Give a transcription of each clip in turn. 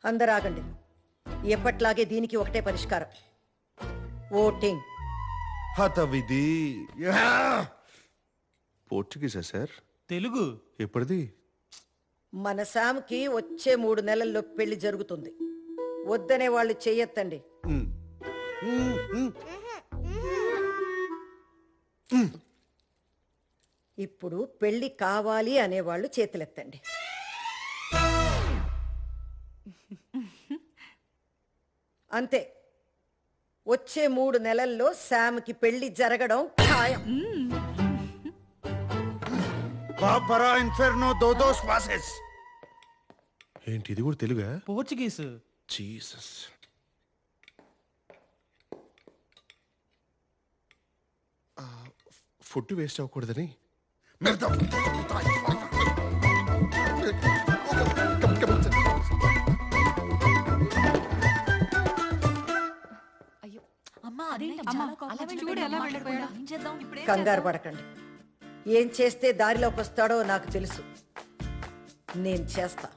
అందరూ ఆగండి. ఎప్పట్లాగే దీనికి ఒకటే పరిష్కారం, ఓటింగ్. హతవిధి. పోర్చుగీసా సార్? తెలుగు. ఎప్పటిది? మన శామ్కి వచ్చే 3 నెలల్లో పెళ్లి జరుగుతుంది. వద్దనే వాళ్ళు చెయ్యొద్దండి. ఇప్పుడు పెళ్లి కావాలి అనేవాళ్ళు చేతులెత్తండి. అంతే, వచ్చే 3 నెలల్లో శామ్కి పెళ్లి జరగడం ఖాయం. బాబరా ఇన్ఫెర్నో దోదోస్ వాసెస్. ఏంటి ఇది కూడా తెలుగా? పోర్చుగీస్. జీసస్. ఫుడ్ వేస్ట్ అవ్వకూడదని కంగారు పడకండి. ఏం చేస్తే దారిలోకి వస్తాడో నాకు తెలుసు. నేను చేస్తా.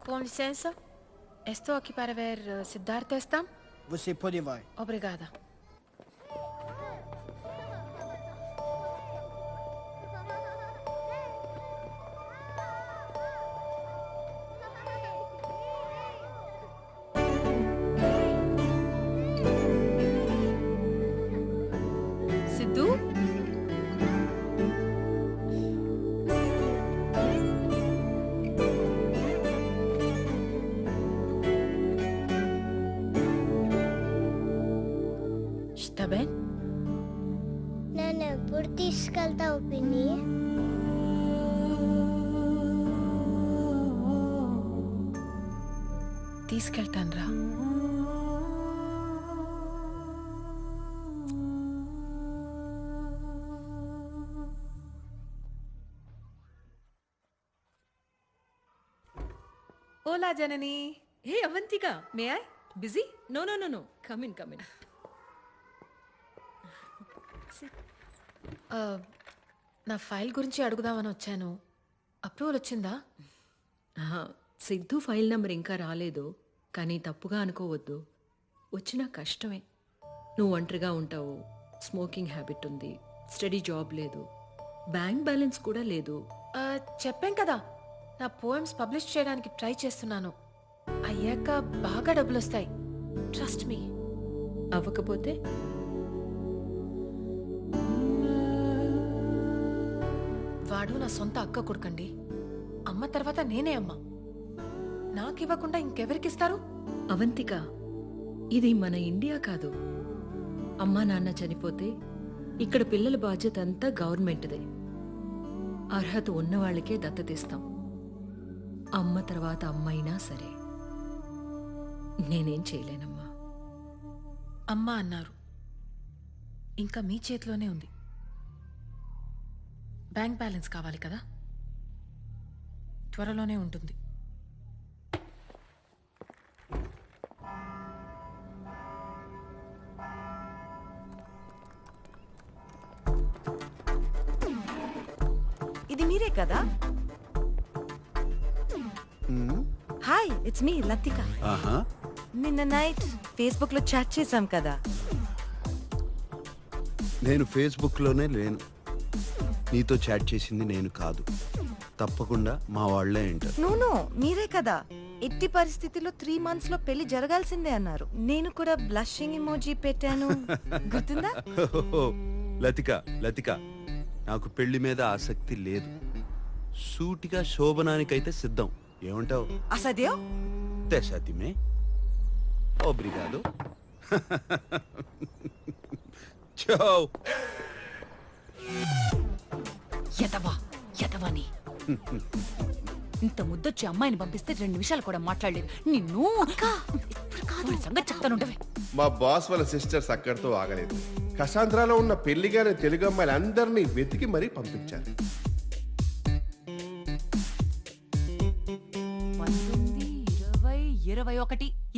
Com licença, estou aqui para ver Siddhartha está? Você pode vai. Obrigada. Sidhu? Está bem? నన్ను ఎప్పుడు తీసుకెళ్తావు పిన్ని? తీసుకెళ్తానురా. Hola, Janani. Hey, Avantika. May I? Busy? No. Come in. నా ఫైల్ గురించి అడుగుదామని వచ్చాను. అప్రూవల్ వచ్చిందా? సిద్ధు ఫైల్ నంబర్ ఇంకా రాలేదు, కానీ తప్పుగా అనుకోవద్దు. వచ్చినా కష్టమే. నువ్వు ఒంటరిగా ఉంటావు, స్మోకింగ్ హ్యాబిట్ ఉంది, స్టడీ జాబ్ లేదు, బ్యాంక్ బ్యాలెన్స్ కూడా లేదు. చెప్పాం కదా, నా పోయమ్స్ పబ్లిష్ చేయడానికి ట్రై చేస్తున్నాను. అయ్యాక బాగా డబ్బులు వస్తాయి. Trust me. అవ్వకపోతే వాడు నా సొంత అక్క కొడుకండి. అమ్మ తర్వాత నేనే అమ్మ. నాకివ్వకుండా ఇంకెవరికిస్తారు? అవంతిక, ఇది మన ఇండియా కాదు. అమ్మా నాన్న చనిపోతే ఇక్కడ పిల్లల బాధ్యత అంతా గవర్నమెంట్దే. అర్హత ఉన్నవాళ్ళకే దత్తతిస్తాం. అమ్మ తర్వాత అమ్మైనా సరే నేనేం చేయలేనమ్మా. అమ్మ అన్నారు, ఇంకా మీ చేతిలోనే ఉంది. బ్యాంక్ బ్యాలెన్స్ కావాలి కదా, త్వరలోనే ఉంటుంది. ఇది మీరే కదా? Hi, it's me Latika. నిన్న నైట్ ఫేస్బుక్ లో చాట్ చేశాం కదా. నేను ఫేస్బుక్ లోనే లేను. నీతో చాట్ చేసింది నేను కాదు. తప్పకుండా మా వాళ్లే అంటారు. నో, మీరే కదా ఎట్టి పరిస్థితిలో 3 months లో పెళ్లి జరగాల్సిందే అన్నారు. నేను కూడా బ్లషింగ్ ఇమోజీ పెట్టాను, గుర్తుందా? లతిక, నాకు పెళ్లి మీద ఆసక్తి లేదు. సూటిగా శోభనానికైతే సిద్ధం. ఏమంటావు? అసదేవ్ తెసాతిమే ఓబ్రిగాదో. చో యదవని ఇంత ముద్దొచ్చి అమ్మాయిని పంపిస్తే 2 నిమిషాలు కూడా మాట్లాడలేదు. నిన్ను సంగతి చెప్తానుండవే. మా బాస్ వాళ్ళ సిస్టర్స్ అక్కడితో ఆగలేదు. కసాంధ్రాలో ఉన్న పెళ్లిగానే తెలుగు అమ్మాయిలు అందరినీ వెతికి మరీ పంపించారు.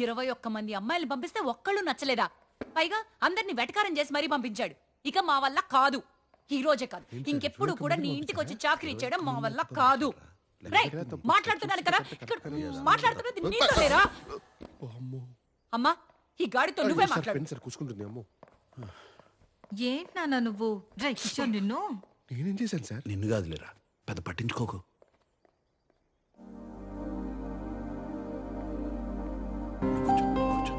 21 మంది అమ్మాయిలు పంపిస్తే ఒక్కళ్ళు నచ్చలేదా? పైగా అందరినీ వెటకారం చేసి మరీ పంపించాడు. ఇక మా వల్ల కాదు. ఈ రోజే కాదు, ఇంకెప్పుడు కూడా నీ ఇంటికి వచ్చి చాకరీ చేయడం మా వల్ల కాదు. రేయ్, మాట్లాడుతున్నాను కదా ఇక్కడ మాట్లాడుతున్నది నీతో లేరా అమ్మా ఈ గాడితో నువ్వే మాట్లాడు పెన్ సార్ కూసుకుంటుంది అమ్మో. ఏంటి నాన్న నువ్వు రేయ్ కిషోర్ నిన్ను నేనేం చేశాను సార్? నిన్ను కాదులేరా, పెద్ద పట్టించుకోకు. కూర్చో, కూర్చో.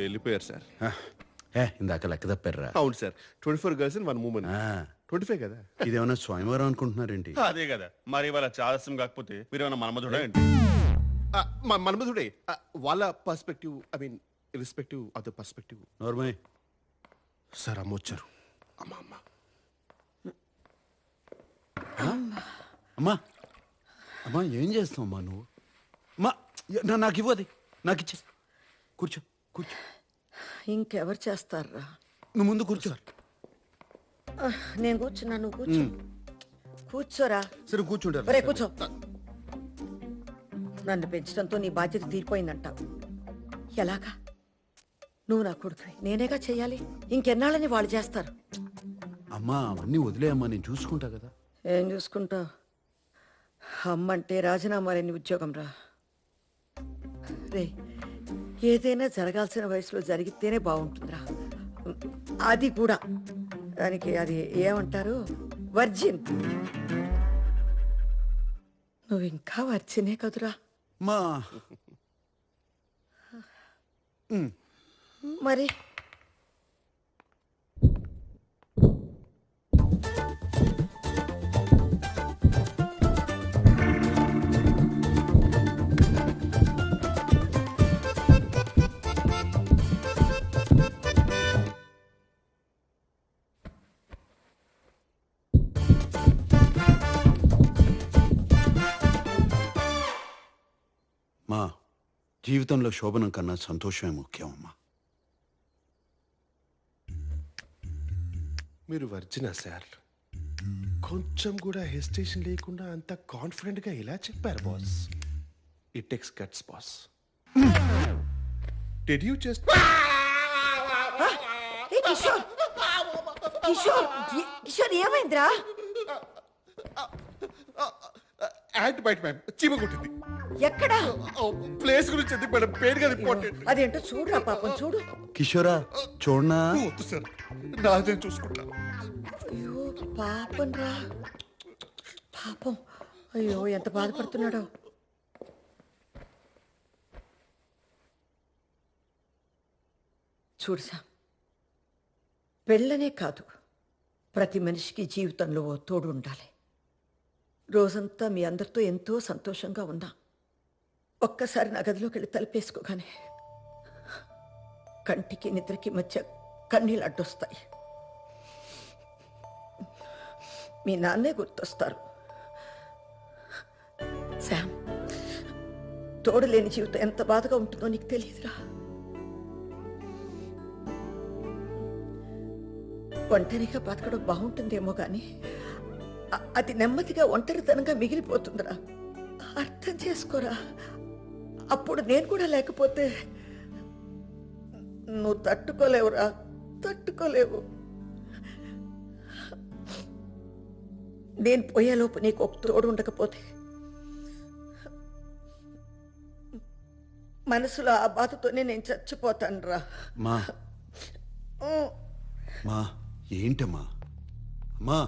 వెళ్ళిపోయారు సార్. ఇందాక లెక్క తప్పారా? అవును సార్, 24 గర్ల్స్ ఇన్ 1 మూమెంట్. 25 కదా. ఇదేమన్నా స్వయంవరం అనుకుంటున్నారేంటి? అదే కదా మరి వాళ్ళ చాదస్యం కాకపోతే మీరు ఏమైనా మనమధుడా ఏంటి? మన్మధుడే. వాళ్ళ perspective, I mean irrespective of the perspective. నోర్మయ్. సార్ అమ్మ వచ్చారు. అమ్మ అమ్మ అమ్మా అమ్మా ఏం చేస్తావు అమ్మా నువ్వు? అమ్మా నాకు ఇవ్వది, నాకు ఇచ్చే. కూర్చో కూర్చో. ఇంకెవరు చేస్తారా? నువ్వు ముందు కూర్చో. నేను కూర్చున్నా, నువ్వు కూర్చో. కూర్చోరా. సరే కూర్చుంటారు. ఒరే కూర్చో. నన్ను పెంచడంతో నీ బాధ్యత తీరిపోయిందంటావు. ఎలాగా? నువ్వు నా కొడుకు, నేనేగా చెయ్యాలి. ఇంకెన్నాళ్ళని వాళ్ళు చేస్తారు. అమ్మా అవన్నీ వదిలేయమ్మా, నేను చూసుకుంటా కదా. ఏం చూసుకుంటావు? అమ్మంటే రాజీనామా లేని ఉద్యోగం రా. రే, ఏదైనా జరగాల్సిన వయసులో జరిగితేనే బాగుంటుందిరా. అది కూడా దానికి అది ఏమంటారు, వర్జిన్. నువ్వు ఇంకా వర్జినే కదురా. మా మరి మా జీవితంలో శోభనం కన్నా సంతోషమే ముఖ్యం అమ్మా. మీరు వర్జినా సార్? కొంచెం కూడా హెసిటేషన్ లేకుండా అంత కాన్ఫిడెంట్ గా ఎలా చెప్పారు boss? It takes guts boss. Did you just Kishore, Kishore, Kishore ఏమైందిరా? యాంట్ బైట్ మ్యామ్, చీమ కొట్టింది. ఎక్కడా? ప్లేస్ గురించి ఎందుకు మేడం, పేరు కదా ఇంపార్టెంట్. అదేంటో చూడురా పాపం, చూడు. కిషోరా చూడనా? వద్దు సార్, నాదే చూసుకుంటా. అయ్యో పాపం రా, పాపం. అయ్యో ఎంత బాధపడుతున్నాడో. చూడుసా, పెళ్ళనే కాదు, ప్రతి మనిషికి జీవితంలో ఓ తోడు ఉండాలి. రోజంతా మీ అందరితో ఎంతో సంతోషంగా ఉన్నా, ఒక్కసారి నా గదిలోకి వెళ్ళి తలుపేసుకోగానే కంటికి నిద్రకి మధ్య కన్నీళ్ళు అడ్డొస్తాయి. మీ నాన్నే గుర్తొస్తారు. శామ్, తోడు లేని జీవితం ఎంత బాధగా ఉంటుందో నీకు తెలియదురా. ఒంటరిగా బతకడం బాగుంటుందేమో కానీ అది నెమ్మదిగా ఒంటరితనంగా మిగిలిపోతుందిరా. అర్థం చేసుకోరా. అప్పుడు నేను కూడా లేకపోతే నువ్వు తట్టుకోలేవురా, తట్టుకోలేవు. నేను పోయేలోపు నీకు ఒక తోడు ఉండకపోతే మనసులో ఆ బాధతోనే నేను చచ్చిపోతాను రా. మా మా ఏంటమ్మా? అమ్మా